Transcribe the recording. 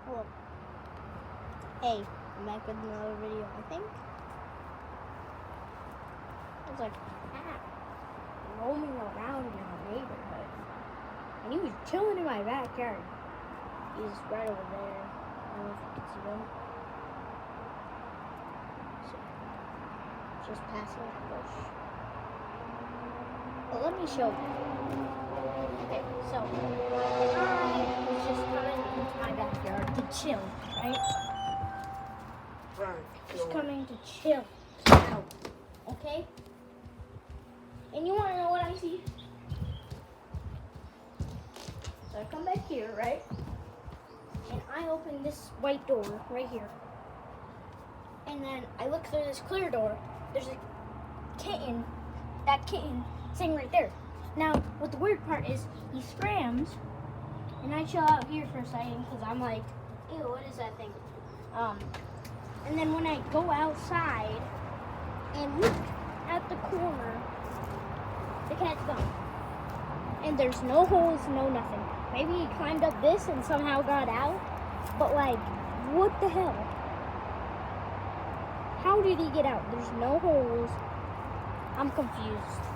Hello. Hey, I'm back with another video, I think. I was like a cat roaming around in our neighborhood. And he was chilling in my backyard. He's right over there. I don't know if you can see him. So, just passing that bush. But let me show you. Okay, so I was just coming into my backyard to chill, right? Just coming to chill out, okay? And you want to know what I see? So I come back here, right? And I open this white door right here. And then I look through this clear door. There's a kitten. That kitten sitting right there. Now, what the weird part is, he scrams, and I chill out here for a second because I'm like, ew, what is that thing? And then when I go outside and look at the corner, the cat's gone. And there's no holes, no nothing. Maybe he climbed up this and somehow got out, but like, what the hell? How did he get out? There's no holes. I'm confused.